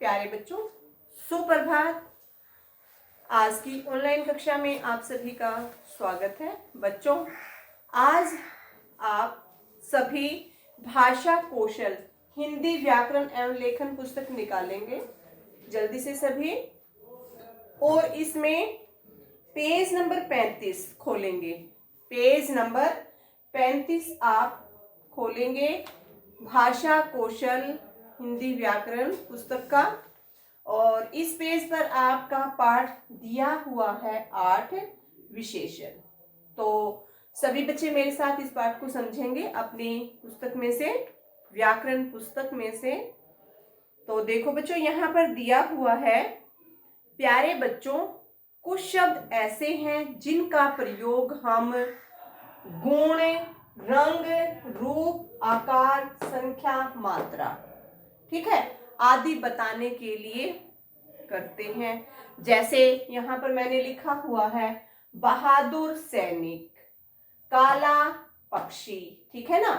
प्यारे बच्चों, सुप्रभात। आज की ऑनलाइन कक्षा में आप सभी का स्वागत है। बच्चों, आज आप सभी भाषा कौशल हिंदी व्याकरण एवं लेखन पुस्तक निकालेंगे जल्दी से सभी, और इसमें पेज नंबर 35 खोलेंगे। पेज नंबर 35 आप खोलेंगे भाषा कौशल हिंदी व्याकरण पुस्तक का, और इस पेज पर आपका पाठ दिया हुआ है 8 विशेषण। तो सभी बच्चे मेरे साथ इस पाठ को समझेंगे अपनी पुस्तक में से, व्याकरण पुस्तक में से। तो देखो बच्चों, यहाँ पर दिया हुआ है, प्यारे बच्चों, कुछ शब्द ऐसे हैं जिनका प्रयोग हम गुण, रंग, रूप, आकार, संख्या, मात्रा, ठीक है, आदि बताने के लिए करते हैं। जैसे यहाँ पर मैंने लिखा हुआ है बहादुर सैनिक, काला पक्षी, ठीक है ना।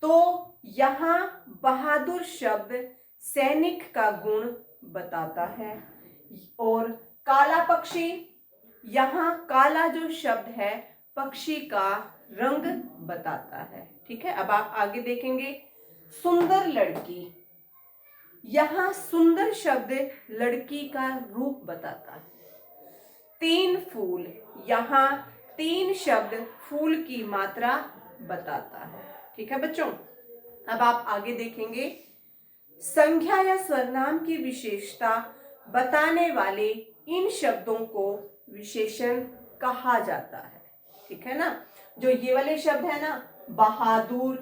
तो यहाँ बहादुर शब्द सैनिक का गुण बताता है, और काला पक्षी, यहाँ काला जो शब्द है पक्षी का रंग बताता है, ठीक है। अब आप आगे देखेंगे, सुंदर लड़की, यहाँ सुंदर शब्द लड़की का रूप बताता है। तीन फूल, यहाँ तीन शब्द फूल की मात्रा बताता है, ठीक है बच्चों। अब आप आगे देखेंगे, संख्या या सर्वनाम की विशेषता बताने वाले इन शब्दों को विशेषण कहा जाता है, ठीक है ना। जो ये वाले शब्द है ना, बहादुर,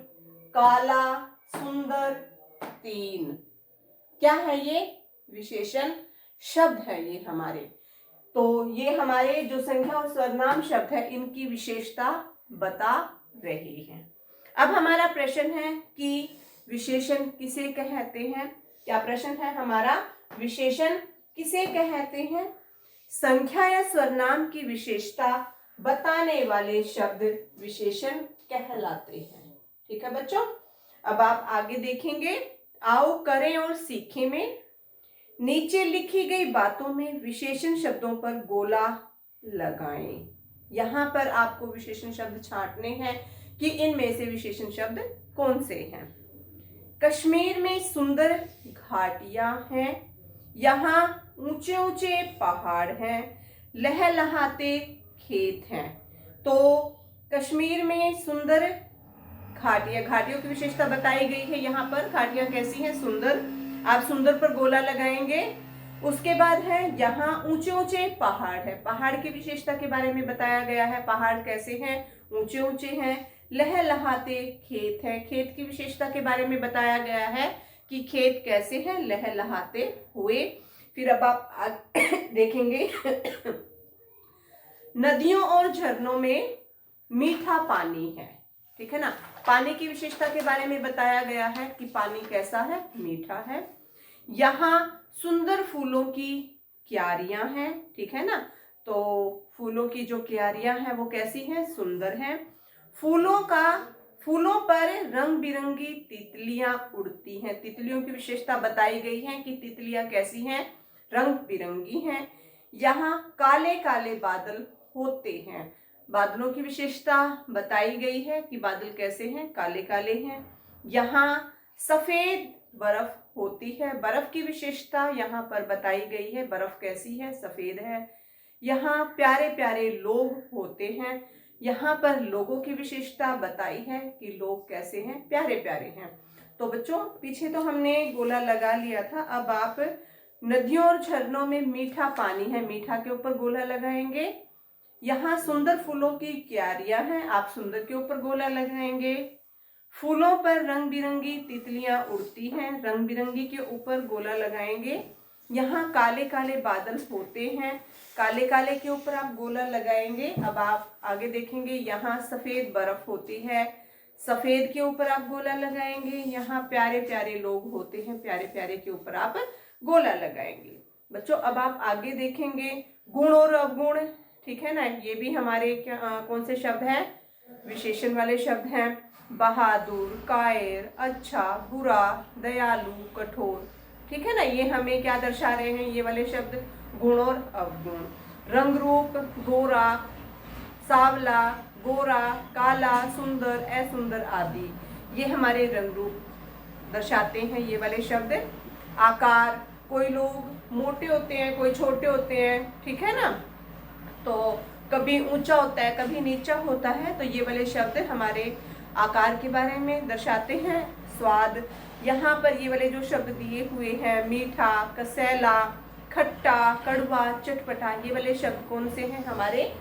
काला, सुंदर, तीन, क्या है ये? विशेषण शब्द है ये हमारे। तो ये हमारे जो संख्या और सर्वनाम शब्द है इनकी विशेषता बता रहे हैं। अब हमारा प्रश्न है कि विशेषण किसे कहते हैं। क्या प्रश्न है हमारा? विशेषण किसे कहते हैं? संख्या या सर्वनाम की विशेषता बताने वाले शब्द विशेषण कहलाते हैं, ठीक है बच्चों। अब आप आगे देखेंगे, आओ करें और सीखें में नीचे लिखी गई बातों में विशेषण शब्दों पर गोला लगाएं। यहाँ पर आपको विशेषण शब्द छांटने हैं कि इनमें से विशेषण शब्द कौन से हैं। कश्मीर में सुंदर घाटियां हैं, यहाँ ऊंचे ऊंचे पहाड़ हैं, लहलहाते खेत हैं। तो कश्मीर में सुंदर घाटियां, घाटियों की विशेषता बताई गई है। यहाँ पर घाटियां कैसी हैं? सुंदर। आप सुंदर पर गोला लगाएंगे। उसके बाद है यहाँ ऊंचे ऊंचे पहाड़ है, पहाड़ की विशेषता के बारे में बताया गया है। पहाड़ कैसे हैं? ऊंचे ऊंचे हैं। लहलहाते खेत है, खेत की विशेषता के बारे में बताया गया है कि खेत कैसे हैं? लहलहाते हुए। फिर अब आप देखेंगे नदियों और झरनों में मीठा पानी है, ठीक है ना। पानी की विशेषता के बारे में बताया गया है कि पानी कैसा है? मीठा है। यहाँ सुंदर फूलों की क्यारियां हैं, ठीक है ना। तो फूलों की जो क्यारियां हैं वो कैसी हैं? सुंदर हैं। फूलों पर रंग बिरंगी तितलियां उड़ती हैं। तितलियों की विशेषता बताई गई है कि तितलियां कैसी हैं? रंग बिरंगी हैं। यहाँ काले काले बादल होते हैं, बादलों की विशेषता बताई गई है कि बादल कैसे हैं? काले काले हैं। यहाँ सफेद बर्फ होती है, बर्फ की विशेषता यहाँ पर बताई गई है, बर्फ कैसी है? सफेद है। यहाँ प्यारे प्यारे लोग होते हैं, यहाँ पर लोगों की विशेषता बताई है कि लोग कैसे हैं? प्यारे प्यारे हैं। तो बच्चों, पीछे तो हमने गोला लगा लिया था, अब आप नदियों और झरनों में मीठा पानी है, मीठा के ऊपर गोला लगाएंगे। यहाँ सुंदर फूलों की क्यारियां हैं, आप सुंदर के ऊपर गोला लगाएंगे। फूलों पर रंग बिरंगी तितलियां उड़ती हैं, रंग बिरंगी के ऊपर गोला लगाएंगे। यहाँ काले काले बादल होते हैं, काले काले के ऊपर आप गोला लगाएंगे। अब आप आगे देखेंगे, यहाँ सफेद बर्फ होती है, सफेद के ऊपर आप गोला लगाएंगे। यहाँ प्यारे प्यारे लोग होते हैं, प्यारे प्यारे के ऊपर आप गोला लगाएंगे। बच्चों, अब आप आगे देखेंगे, गुण और अवगुण, ठीक है ना। ये भी हमारे कौन से शब्द हैं? विशेषण वाले शब्द हैं। बहादुर, कायर, अच्छा, बुरा, दयालु, कठोर, ठीक है ना। ये हमें क्या दर्शा रहे हैं, ये वाले शब्द गुण और अवगुण। रंग रूप, गोरा, सावला, गोरा, काला, सुंदर, असुंदर आदि, ये हमारे रंग रूप दर्शाते हैं ये वाले शब्द। आकार, कोई लोग मोटे होते हैं, कोई छोटे होते हैं, ठीक है ना। तो कभी ऊंचा होता है, कभी नीचा होता है, तो ये वाले शब्द हमारे आकार के बारे में दर्शाते हैं। स्वाद, यहाँ पर ये वाले जो शब्द दिए हुए हैं, मीठा, कसैला, खट्टा, कड़वा, चटपटा, ये वाले शब्द कौन से हैं, हमारे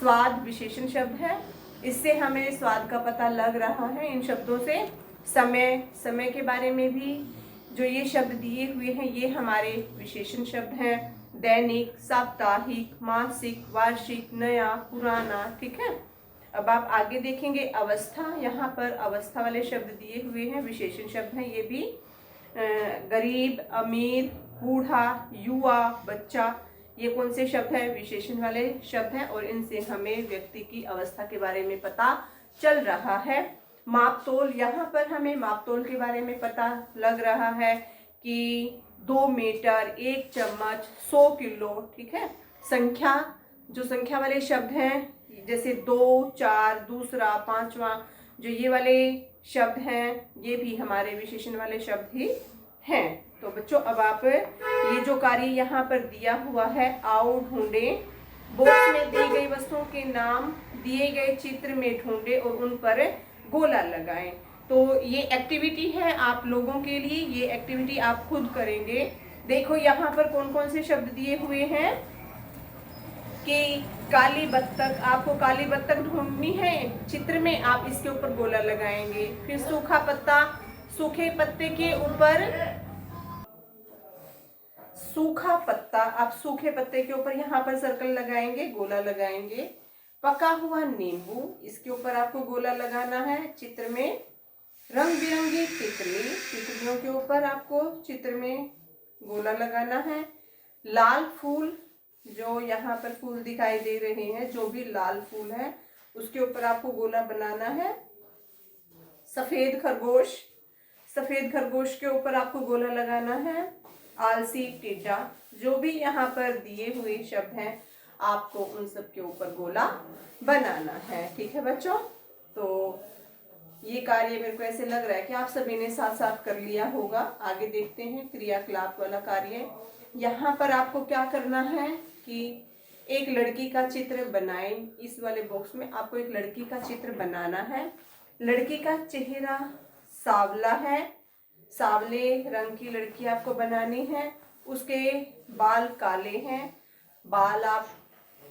स्वाद विशेषण शब्द है। इससे हमें स्वाद का पता लग रहा है इन शब्दों से। समय, समय के बारे में भी जो ये शब्द दिए हुए हैं ये हमारे विशेषण शब्द हैं। दैनिक, साप्ताहिक, मासिक, वार्षिक, नया, पुराना, ठीक है। अब आप आगे देखेंगे अवस्था, यहाँ पर अवस्था वाले शब्द दिए हुए हैं, विशेषण शब्द हैं ये भी। गरीब, अमीर, बूढ़ा, युवा, बच्चा, ये कौन से शब्द हैं, विशेषण वाले शब्द हैं, और इनसे हमें व्यक्ति की अवस्था के बारे में पता चल रहा है। मापतोल, यहाँ पर हमें मापतोल के बारे में पता लग रहा है कि 2 मीटर, 1 चम्मच, 100 किलो, ठीक है। संख्या, जो संख्या वाले शब्द हैं जैसे 2, 4, दूसरा, पांचवा, जो ये वाले शब्द हैं ये भी हमारे विशेषण वाले शब्द ही हैं। तो बच्चों अब आप ये जो कार्य यहाँ पर दिया हुआ है, आओ ढूंढें, बॉक्स में दी गई वस्तुओं के नाम दिए गए चित्र में ढूंढे और उन पर गोला लगाएं। तो ये एक्टिविटी है आप लोगों के लिए, ये एक्टिविटी आप खुद करेंगे। देखो यहाँ पर कौन कौन से शब्द दिए हुए हैं कि काली बत्तख, आपको काली बत्तख ढूंढनी है चित्र में, आप इसके ऊपर गोला लगाएंगे। फिर सूखा पत्ता, सूखे पत्ते के ऊपर, सूखा पत्ता, आप सूखे पत्ते के ऊपर यहाँ पर सर्कल लगाएंगे, गोला लगाएंगे। पका हुआ नींबू, इसके ऊपर आपको गोला लगाना है चित्र में। रंग बिरंगी तितली, तितलियों के ऊपर आपको चित्र में गोला लगाना है। लाल फूल, जो यहाँ पर फूल दिखाई दे रहे हैं, जो भी लाल फूल है उसके ऊपर आपको गोला बनाना है। सफेद खरगोश, सफेद खरगोश के ऊपर आपको गोला लगाना है। आलसी, टिड्डा, जो भी यहाँ पर दिए हुए शब्द हैं आपको उन सब के ऊपर गोला बनाना है, ठीक है बच्चों। तो ये कार्य मेरे को ऐसे लग रहा है कि आप सभी ने साथ साथ कर लिया होगा। आगे देखते हैं क्रियाकलाप वाला कार्य। यहाँ पर आपको क्या करना है कि एक लड़की का चित्र बनाएं। इस वाले बॉक्स में आपको एक लड़की का चित्र बनाना है। लड़की का चेहरा सांवला है, सांवले रंग की लड़की आपको बनानी है। उसके बाल काले हैं, बाल आप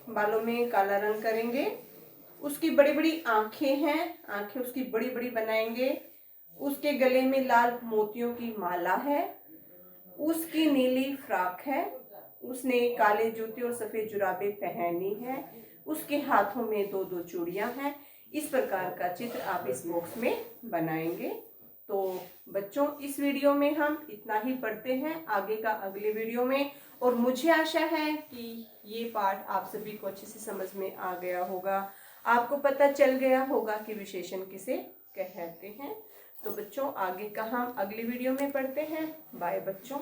बालों में काला रंग करेंगे। उसकी बड़ी बड़ी आंखें हैं, आंखें उसकी बड़ी बड़ी बनाएंगे। उसके गले में लाल मोतियों की माला है। उसकी नीली फ्रॉक है। उसने काले जूते और सफेद जुराबे पहनी है। उसके हाथों में 2-2 चूड़ियां हैं। इस प्रकार का चित्र आप इस बॉक्स में बनाएंगे। तो बच्चों इस वीडियो में हम इतना ही पढ़ते हैं, आगे का अगले वीडियो में। और मुझे आशा है कि ये पाठ आप सभी को अच्छे से समझ में आ गया होगा, आपको पता चल गया होगा कि विशेषण किसे कहते हैं। तो बच्चों आगे का हम अगले वीडियो में पढ़ते हैं। बाय बच्चों।